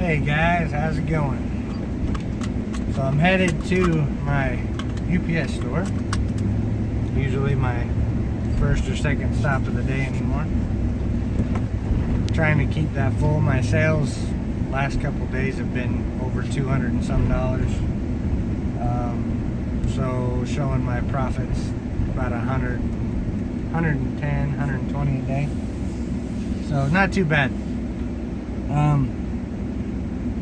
Hey guys, how's it going? So I'm headed to my UPS store. Usually my first or second stop of the day anymore. Trying to keep that full. My sales last couple days have been over $200 and some. So showing my profits about 100, 110, 120 a day. So not too bad.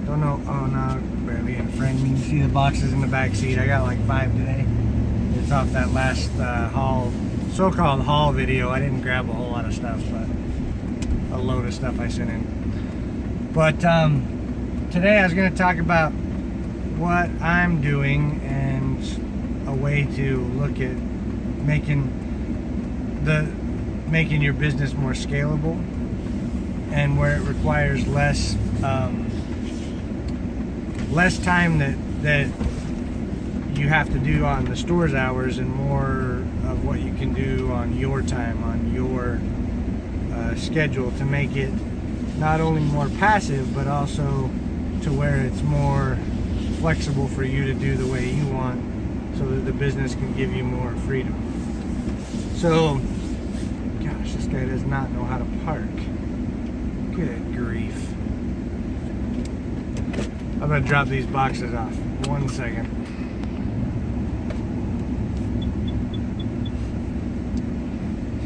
Don't know. Oh no, barely in front of me. You see the boxes in the back seat. I got like 5 today. It's off that last haul, so-called haul video. I didn't grab a whole lot of stuff, but a load of stuff I sent in. But today I was going to talk about what I'm doing and a way to look at making your business more scalable, and where it requires less time that you have to do on the store's hours, and more of what you can do on your time, on your schedule, to make it not only more passive but also to where it's more flexible for you to do the way you want, so that the business can give you more freedom. So, gosh, this guy does not know how to park. Good grief. I'm going to drop these boxes off. 1 second.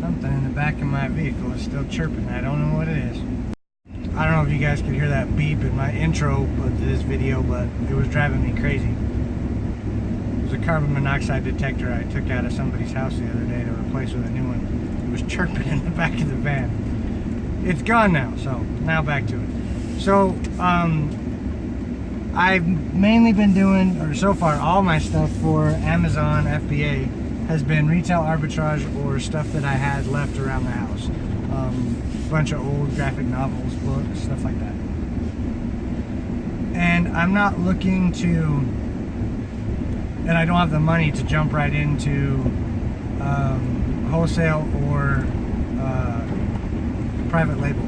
Something in the back of my vehicle is still chirping. I don't know what it is. I don't know if you guys could hear that beep in my intro of this video, but it was driving me crazy. It was a carbon monoxide detector I took out of somebody's house the other day to replace with a new one. It was chirping in the back of the van. It's gone now, so now back to it. So, I've mainly been doing, or so far, all my stuff for Amazon FBA has been retail arbitrage or stuff that I had left around the house. A bunch of old graphic novels, books, stuff like that. And I'm not looking to, and I don't have the money to jump right into wholesale or private label.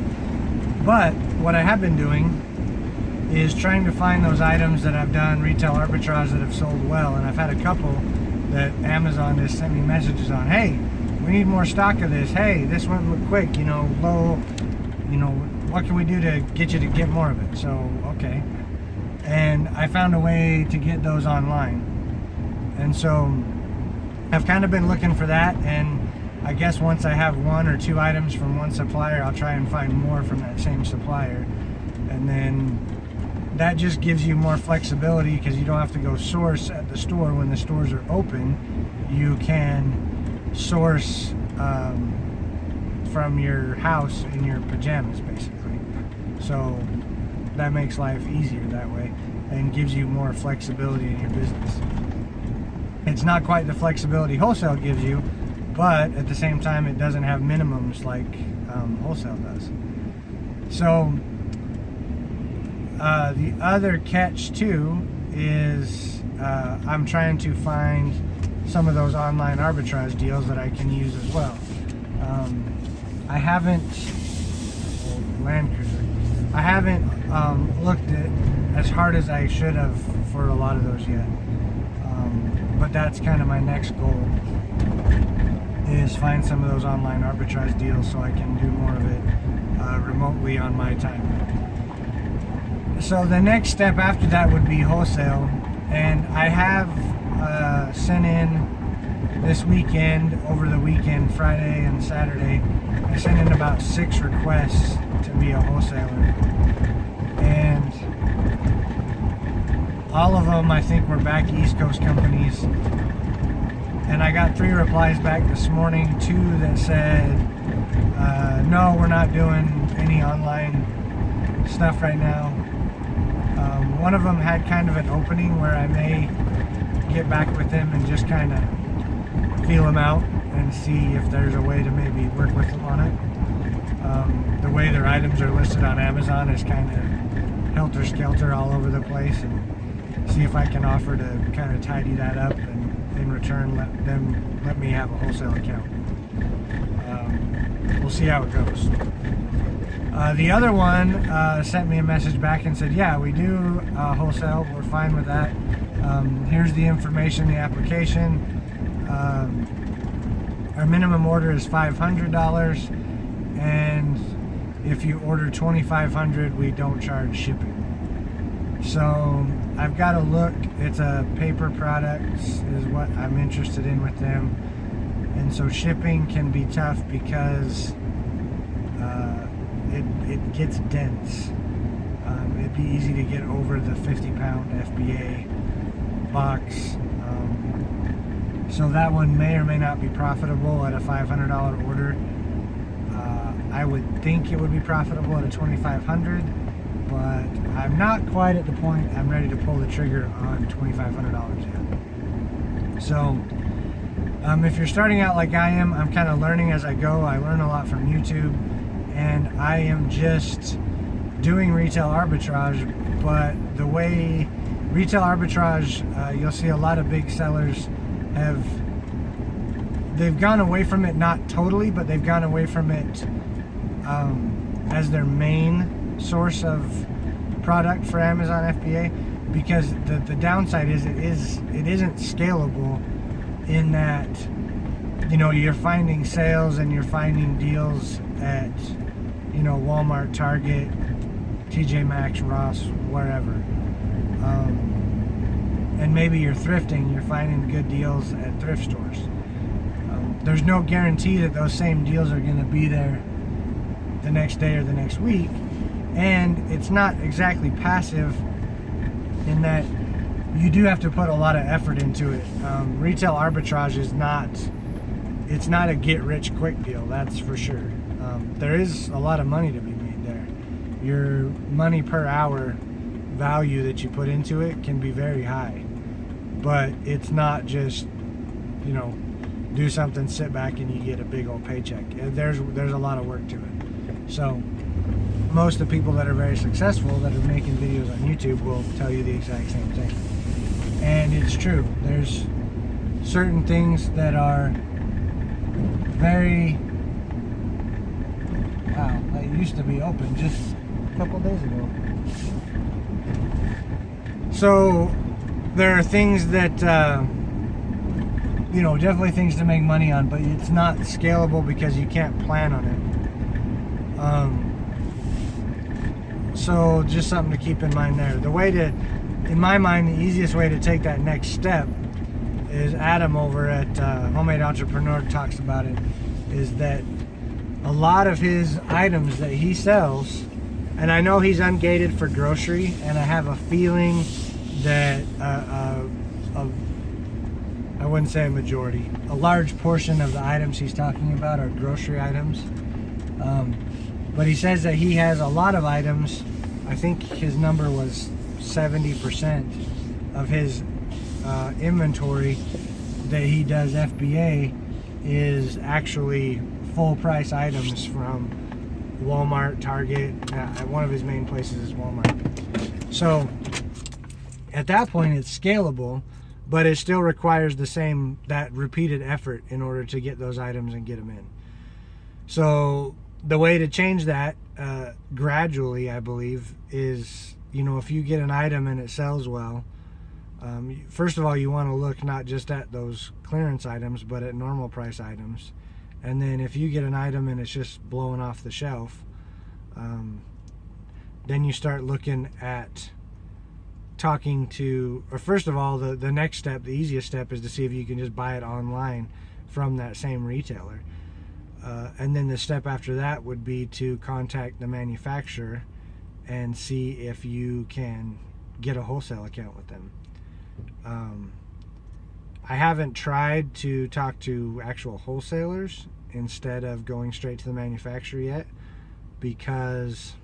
But what I have been doing is trying to find those items that I've done retail arbitrage that have sold well, and I've had a couple that Amazon has sent me messages on. Hey, we need more stock of this. Hey, this went quick, low, what can we do to get you to get more of it? So, okay. And I found a way to get those online. And so I've kind of been looking for that, and I guess once I have 1 or 2 items from one supplier, I'll try and find more from that same supplier. And then that just gives you more flexibility, because you don't have to go source at the store when the stores are open. You can source from your house in your pajamas, basically. So that makes life easier that way and gives you more flexibility in your business. It's not quite the flexibility wholesale gives you, but at the same time it doesn't have minimums like wholesale does. So the other catch too is I'm trying to find some of those online arbitrage deals that I can use as well. I haven't looked at as hard as I should have for a lot of those yet. But that's kind of my next goal, is find some of those online arbitrage deals so I can do more of it remotely on my time. So the next step after that would be wholesale, and I have sent in this weekend, over the weekend, Friday and Saturday, I sent in about 6 requests to be a wholesaler, and all of them I think were back East Coast companies. And I got 3 replies back this morning, 2 that said, no, we're not doing any online stuff right now. One of them had kind of an opening where I may get back with them and just kind of feel them out and see if there's a way to maybe work with them on it. The way their items are listed on Amazon is kind of helter-skelter all over the place, and see if I can offer to kind of tidy that up, and in return let me have a wholesale account. We'll see how it goes. The other one sent me a message back and said, yeah, we do wholesale. We're fine with that. Here's the information, the application. Our minimum order is $500, and if you order $2,500, we don't charge shipping. So I've got to look. It's a paper product is what I'm interested in with them, and so shipping can be tough because it gets dense. It'd be easy to get over the 50-pound FBA box. So that one may or may not be profitable at a $500 order. I would think it would be profitable at a $2,500, but I'm not quite at the point I'm ready to pull the trigger on $2,500 yet. So if you're starting out like I am, I'm kind of learning as I go. I learn a lot from YouTube, and I am just doing retail arbitrage. But the way retail arbitrage, you'll see a lot of big sellers they've gone away from it, not totally, but they've gone away from it as their main source of product for Amazon FBA, because the downside is it isn't scalable, in that, you know, you're finding sales and you're finding deals at, you know, Walmart, Target, TJ Maxx, Ross, wherever. And maybe you're thrifting, you're finding good deals at thrift stores. There's no guarantee that those same deals are going to be there the next day or the next week. And it's not exactly passive, in that you do have to put a lot of effort into it. Retail arbitrage is not a get-rich-quick deal, that's for sure. There is a lot of money to be made there. Your money per hour value that you put into it can be very high, but it's not just, you know, do something, sit back, and you get a big old paycheck. There's a lot of work to it. So most of the people that are very successful that are making videos on YouTube will tell you the exact same thing, and it's true. There's certain things that are very, wow, that used to be open just a couple days ago. So there are things that you know, definitely things to make money on, but it's not scalable because you can't plan on it. So just something to keep in mind there. The way to, in my mind, the easiest way to take that next step is Adam over at Homemade Entrepreneur talks about it, is that a lot of his items that he sells, and I know he's ungated for grocery, and I have a feeling that I wouldn't say a majority, a large portion of the items he's talking about are grocery items. But he says that he has a lot of items. I think his number was 70% of his inventory that he does FBA is actually full price items from Walmart, Target. One of his main places is Walmart. So at that point it's scalable, but it still requires that repeated effort in order to get those items and get them in. So the way to change that gradually, I believe, is, you know, if you get an item and it sells well, first of all, you want to look not just at those clearance items, but at normal price items. And then if you get an item and it's just blowing off the shelf, then you start looking at talking to, or first of all, the next step, the easiest step, is to see if you can just buy it online from that same retailer. And then the step after that would be to contact the manufacturer and see if you can get a wholesale account with them. I haven't tried to talk to actual wholesalers instead of going straight to the manufacturer yet, because,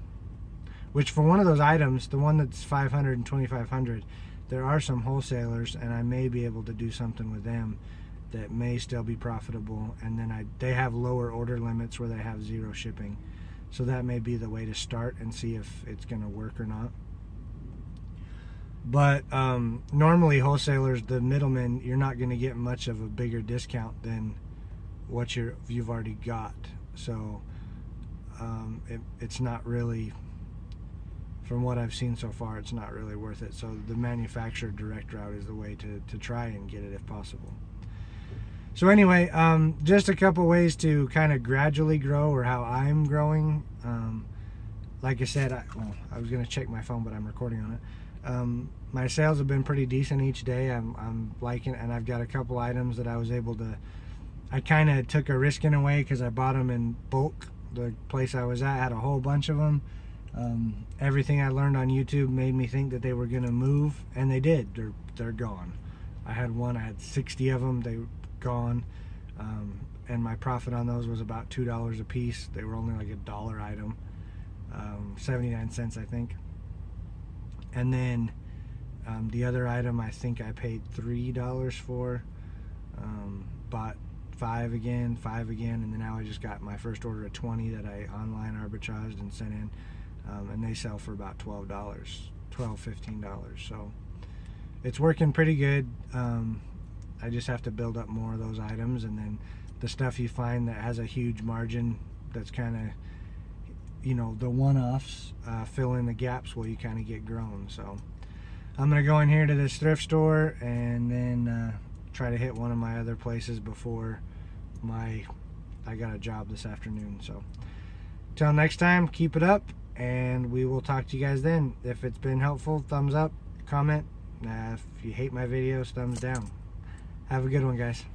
which for one of those items, the one that's $500 and $2,500, there are some wholesalers, and I may be able to do something with them that may still be profitable, and then they have lower order limits where they have zero shipping. So that may be the way to start and see if it's going to work or not. But normally wholesalers, the middlemen, you're not going to get much of a bigger discount than what you've already got. So it's not really, from what I've seen so far, it's not really worth it. So the manufacturer direct route is the way to try and get it if possible. So anyway, just a couple ways to kind of gradually grow, or how I'm growing. Like I said, I was going to check my phone, but I'm recording on it. My sales have been pretty decent each day. I'm liking it, and I've got a couple items that I was able to, I kind of took a risk in a way because I bought them in bulk. The place I was at had a whole bunch of them. Everything I learned on YouTube made me think that they were going to move, and they did. They're gone. I had 60 of them. They were gone, and my profit on those was about $2 a piece. They were only like $1 item, 79 cents I think. And then the other item I think I paid $3 for, bought five again, and then now I just got my first order of 20 that I online arbitraged and sent in, and they sell for about $15. So it's working pretty good. I just have to build up more of those items, and then the stuff you find that has a huge margin, that's kind of, you know, the one-offs, fill in the gaps while you kind of get grown. So I'm gonna go in here to this thrift store and then try to hit one of my other places before I got a job this afternoon. So till next time, keep it up, and we will talk to you guys then. If it's been helpful, thumbs up, comment. If you hate my videos, thumbs down. Have a good one, guys.